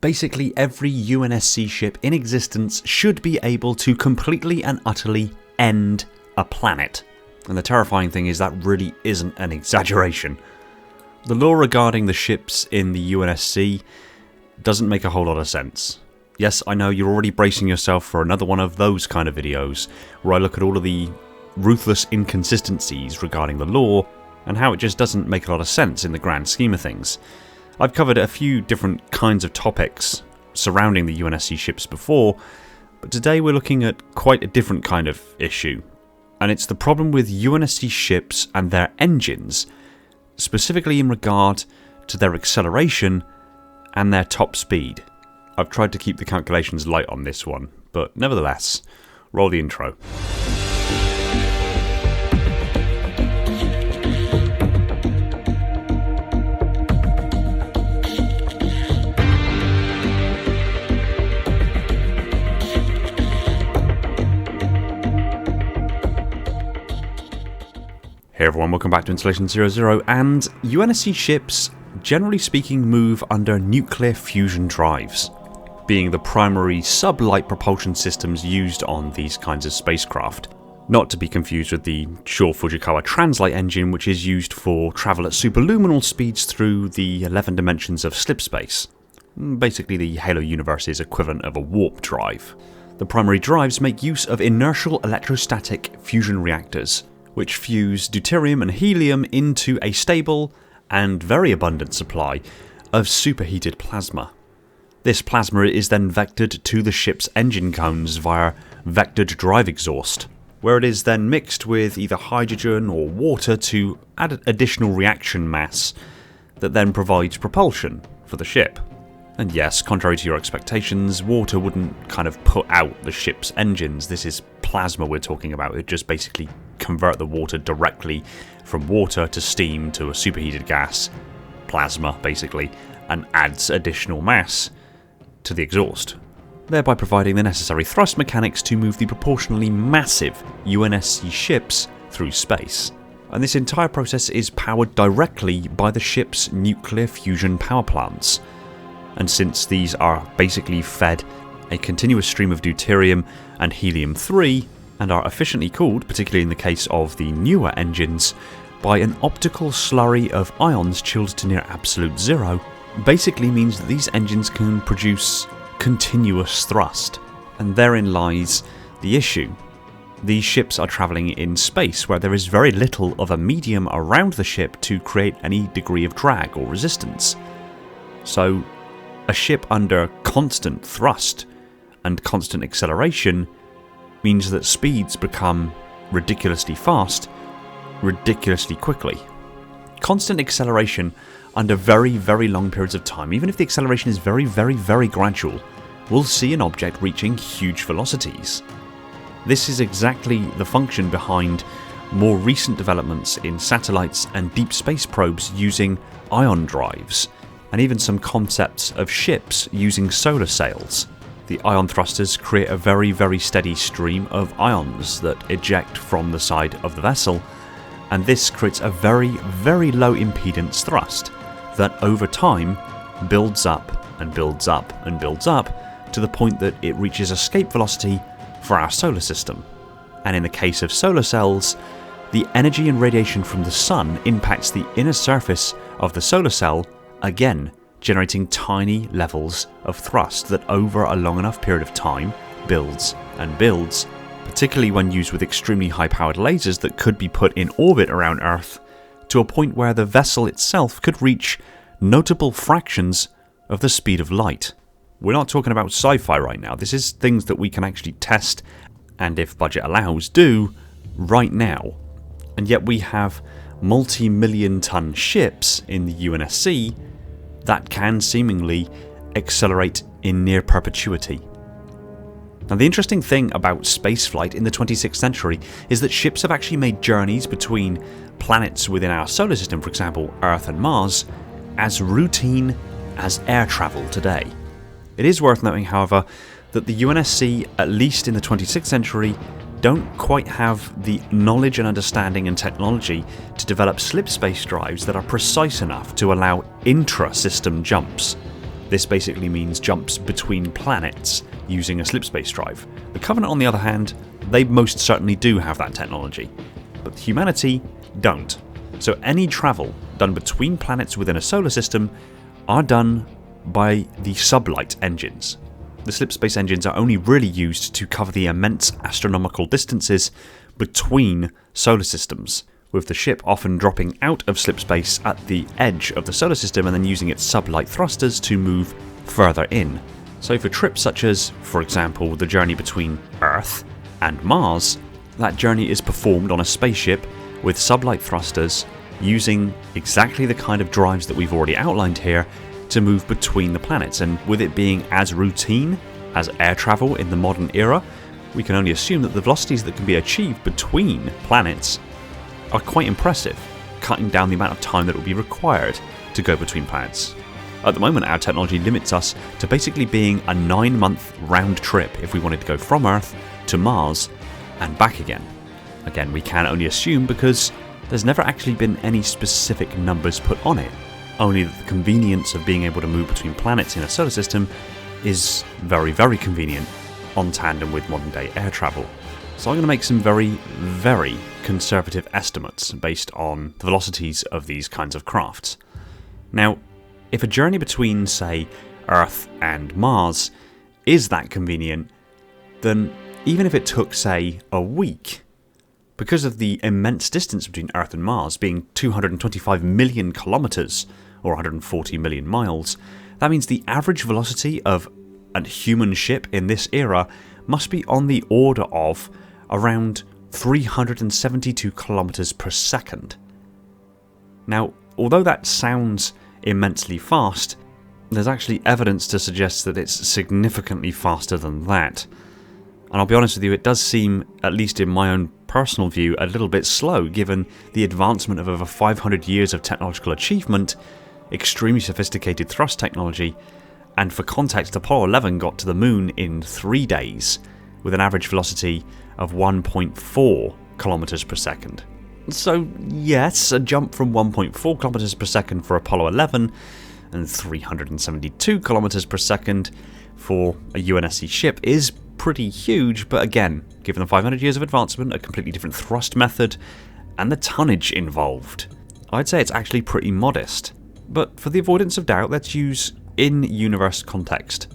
Basically, every UNSC ship in existence should be able to completely and utterly end a planet. And the terrifying thing is that really isn't an exaggeration. The lore regarding the ships in the UNSC doesn't make a whole lot of sense. Yes, I know you're already bracing yourself for another one of those kind of videos, where I look at all of the ruthless inconsistencies regarding the lore, and how it just doesn't make a lot of sense in the grand scheme of things. I've covered a few different kinds of topics surrounding the UNSC ships before, but today we're looking at quite a different kind of issue. And it's the problem with UNSC ships and their engines, specifically in regard to their acceleration and their top speed. I've tried to keep the calculations light on this one, but nevertheless, roll the intro. Hey everyone, welcome back to Installation 00, and UNSC ships, generally speaking, move under nuclear fusion drives, being the primary sub-light propulsion systems used on these kinds of spacecraft. Not to be confused with the Shore Fujikawa Translight engine, which is used for travel at superluminal speeds through the 11 dimensions of slip space. Basically the Halo universe's equivalent of a warp drive. The primary drives make use of inertial electrostatic fusion reactors, which fuse deuterium and helium into a stable and very abundant supply of superheated plasma. This plasma is then vectored to the ship's engine cones via vectored drive exhaust, where it is then mixed with either hydrogen or water to add additional reaction mass that then provides propulsion for the ship. And yes, contrary to your expectations, water wouldn't kind of put out the ship's engines. This is plasma we're talking about. It just basically convert the water directly from water to steam to a superheated gas, plasma basically, and adds additional mass to the exhaust, thereby providing the necessary thrust mechanics to move the proportionally massive UNSC ships through space. And this entire process is powered directly by the ship's nuclear fusion power plants. And since these are basically fed a continuous stream of deuterium and helium-3, and are efficiently cooled, particularly in the case of the newer engines, by an optical slurry of ions chilled to near absolute zero, basically means that these engines can produce continuous thrust. And therein lies the issue. These ships are travelling in space where there is very little of a medium around the ship to create any degree of drag or resistance. So, a ship under constant thrust and constant acceleration means that speeds become ridiculously fast, ridiculously quickly. Constant acceleration under very, very long periods of time, even if the acceleration is very, very, very gradual, will see an object reaching huge velocities. This is exactly the function behind more recent developments in satellites and deep space probes using ion drives, and even some concepts of ships using solar sails. The ion thrusters create a very, very steady stream of ions that eject from the side of the vessel, and this creates a very, very low impedance thrust that over time builds up and builds up and builds up to the point that it reaches escape velocity for our solar system. And in the case of solar cells, the energy and radiation from the sun impacts the inner surface of the solar cell, again generating tiny levels of thrust that over a long enough period of time builds and builds, particularly when used with extremely high-powered lasers that could be put in orbit around Earth, to a point where the vessel itself could reach notable fractions of the speed of light. We're not talking about sci-fi right now. This is things that we can actually test, and if budget allows, do right now. And yet we have multi-million ton ships in the UNSC that can seemingly accelerate in near perpetuity. Now, the interesting thing about spaceflight in the 26th century is that ships have actually made journeys between planets within our solar system, for example Earth and Mars, as routine as air travel today. It is worth noting, however, that the UNSC, at least in the 26th century, don't quite have the knowledge and understanding and technology to develop slip space drives that are precise enough to allow intra-system jumps. This basically means jumps between planets using a slipspace drive. The Covenant, on the other hand, they most certainly do have that technology, but humanity don't. So any travel done between planets within a solar system are done by the sublight engines. The slipspace engines are only really used to cover the immense astronomical distances between solar systems, with the ship often dropping out of slipspace at the edge of the solar system and then using its sublight thrusters to move further in. So for trips such as, for example, the journey between Earth and Mars, that journey is performed on a spaceship with sublight thrusters using exactly the kind of drives that we've already outlined here to move between the planets. And with it being as routine as air travel in the modern era, we can only assume that the velocities that can be achieved between planets are quite impressive, cutting down the amount of time that will be required to go between planets. At the moment, our technology limits us to basically being a 9-month round trip if we wanted to go from Earth to Mars and back again. Again, we can only assume because there's never actually been any specific numbers put on it, only that the convenience of being able to move between planets in a solar system is very, very convenient on tandem with modern day air travel. So I'm going to make some very, very conservative estimates based on the velocities of these kinds of crafts. Now, if a journey between, say, Earth and Mars is that convenient, then even if it took, say, a week, because of the immense distance between Earth and Mars being 225 million kilometers, or 140 million miles, that means the average velocity of a human ship in this era must be on the order of around 372 kilometers per second. Now, although that sounds immensely fast, there's actually evidence to suggest that it's significantly faster than that. And I'll be honest with you, it does seem, at least in my own personal view, a little bit slow given the advancement of over 500 years of technological achievement, extremely sophisticated thrust technology, and for context, Apollo 11 got to the moon in 3 days with an average velocity of 1.4 kilometers per second. So yes, a jump from 1.4 kilometers per second for Apollo 11 and 372 kilometers per second for a UNSC ship is pretty huge, but again, given the 500 years of advancement, a completely different thrust method, and the tonnage involved, I'd say it's actually pretty modest. But for the avoidance of doubt, let's use in-universe context.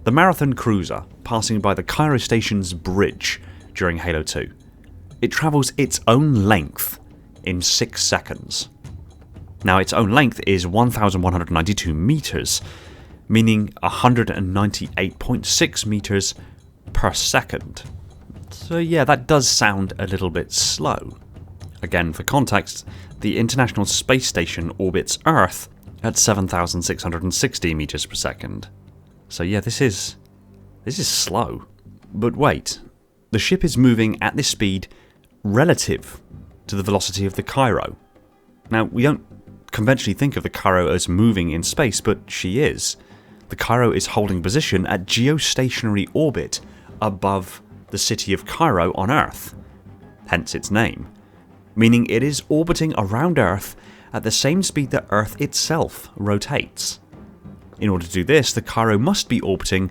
The Marathon cruiser passing by the Cairo station's bridge during Halo 2. It travels its own length in 6 seconds. Now, its own length is 1,192 meters, meaning 198.6 meters per second. So yeah, that does sound a little bit slow. Again, for context, the International Space Station orbits Earth at 7,660 meters per second. So yeah, this is slow. But wait, the ship is moving at this speed relative to the velocity of the Cairo. Now, we don't conventionally think of the Cairo as moving in space, but she is. The Cairo is holding position at geostationary orbit above the city of Cairo on Earth, hence its name, meaning it is orbiting around Earth at the same speed that Earth itself rotates. In order to do this, the Cairo must be orbiting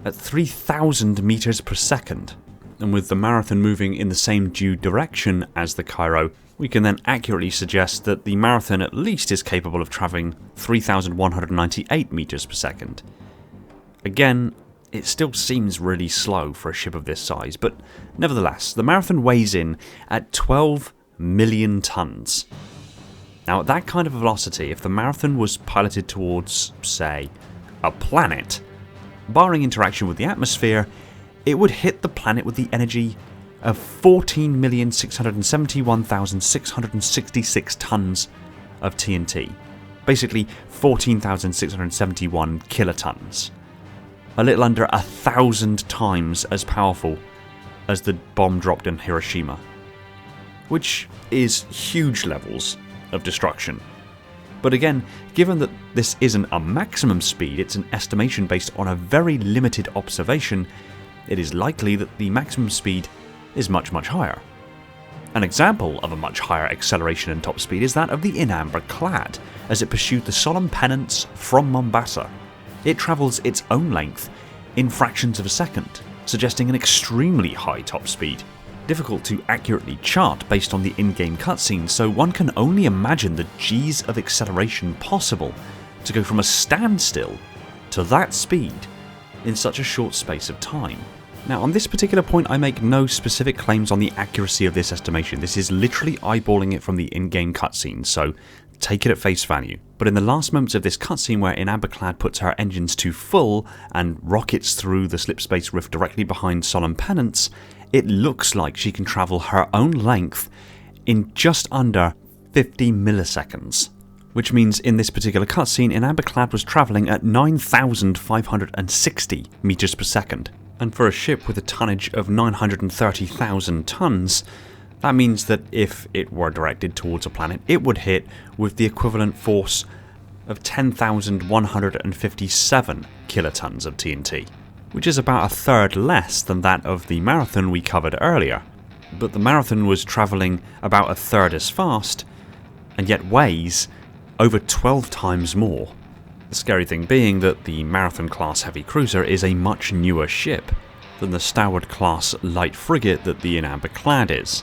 at 3,000 meters per second, and with the Marathon moving in the same due direction as the Cairo, we can then accurately suggest that the Marathon at least is capable of travelling 3,198 meters per second. Again, it still seems really slow for a ship of this size, but nevertheless, the Marathon weighs in at 12 million tons. Now, at that kind of velocity, if the Marathon was piloted towards, say, a planet, barring interaction with the atmosphere, it would hit the planet with the energy of 14,671,666 tons of TNT. Basically, 14,671 kilotons. A little under 1,000 times as powerful as the bomb dropped in Hiroshima. Which is huge levels of destruction. But again, given that this isn't a maximum speed, it's an estimation based on a very limited observation, it is likely that the maximum speed is much, much higher. An example of a much higher acceleration and top speed is that of the Inamber Clad, as it pursued the solemn penance from Mombasa it travels its own length in fractions of a second, suggesting an extremely high top speed. Difficult to accurately chart based on the in-game cutscenes, so one can only imagine the G's of acceleration possible to go from a standstill to that speed in such a short space of time. Now, on this particular point, I make no specific claims on the accuracy of this estimation. This is literally eyeballing it from the in-game cutscene, so take it at face value. But in the last moments of this cutscene where Amberclad puts her engines to full and rockets through the slipspace rift directly behind Solemn Penance, it looks like she can travel her own length in just under 50 milliseconds. Which means in this particular cutscene, Amberclad was travelling at 9,560 meters per second. And for a ship with a tonnage of 930,000 tons, that means that if it were directed towards a planet, it would hit with the equivalent force of 10,157 kilotons of TNT, which is about a third less than that of the Marathon we covered earlier. But the Marathon was travelling about a third as fast, and yet weighs over 12 times more. The scary thing being that the Marathon class heavy cruiser is a much newer ship than the Starward class light frigate that the Amberclad is,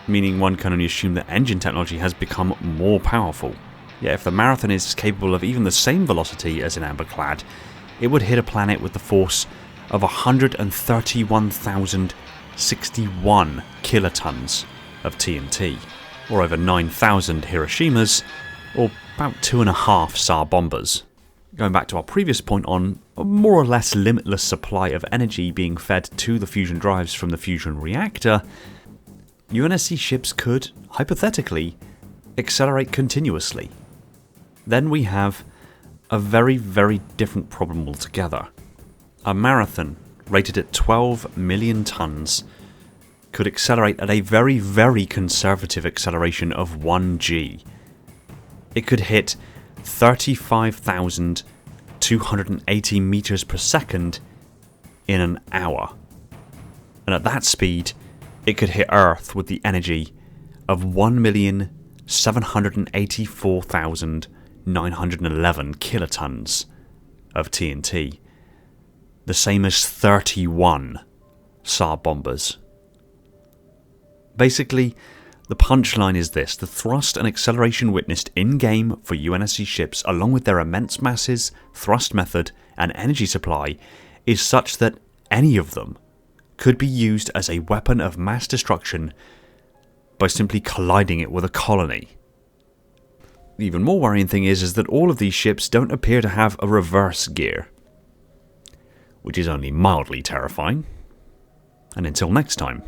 meaning one can only assume that engine technology has become more powerful. Yet if the Marathon is capable of even the same velocity as an Amberclad, it would hit a planet with the force of 131,061 kilotons of TNT, or over 9,000 Hiroshimas, or about 2.5 Tsar bombers. Going back to our previous point on a more or less limitless supply of energy being fed to the fusion drives from the fusion reactor, UNSC ships could, hypothetically, accelerate continuously. Then we have a very, very different problem altogether. A Marathon, rated at 12 million tons, could accelerate at a very, very conservative acceleration of 1 g. It could hit 35,280 meters per second in an hour. And at that speed, it could hit Earth with the energy of 1,784,911 kilotons of TNT. The same as 31 Tsar bombers. Basically, the punchline is this: the thrust and acceleration witnessed in-game for UNSC ships, along with their immense masses, thrust method, and energy supply, is such that any of them could be used as a weapon of mass destruction by simply colliding it with a colony. The even more worrying thing is that all of these ships don't appear to have a reverse gear, which is only mildly terrifying. And until next time.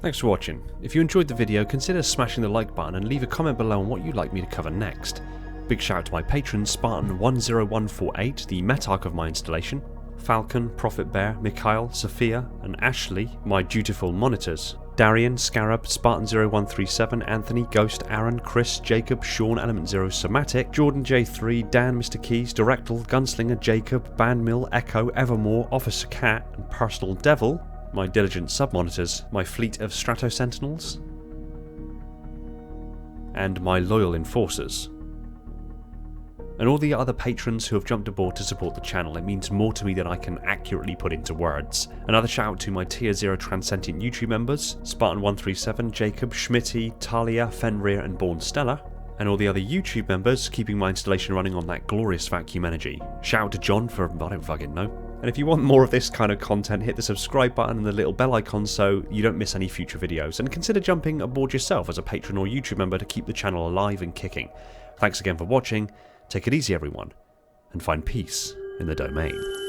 Thanks for watching. If you enjoyed the video, consider smashing the like button and leave a comment below on what you'd like me to cover next. Big shout out to my patrons Spartan10148, the Metarch of my installation, Falcon, Prophet Bear, Mikhail, Sophia, and Ashley, my dutiful monitors, Darian, Scarab, Spartan0137, Anthony, Ghost, Aaron, Chris, Jacob, Sean, Element Zero, Somatic, Jordan J3, Dan, Mr. Keys, Directal, Gunslinger, Jacob, Bandmill, Echo, Evermore, Officer Cat, and Personal Devil, my diligent sub-monitors, my fleet of Strato Sentinels, and my loyal enforcers. And all the other patrons who have jumped aboard to support the channel. It means more to me than I can accurately put into words. Another shout out to my Tier 0 Transcendent YouTube members, Spartan137, Jacob, Schmitty, Talia, Fenrir, and Born Stella, and all the other YouTube members keeping my installation running on that glorious vacuum energy. Shout out to John for I don't fucking know. And if you want more of this kind of content, hit the subscribe button and the little bell icon so you don't miss any future videos, and consider jumping aboard yourself as a patron or YouTube member to keep the channel alive and kicking. Thanks again for watching, take it easy everyone, and find peace in the domain.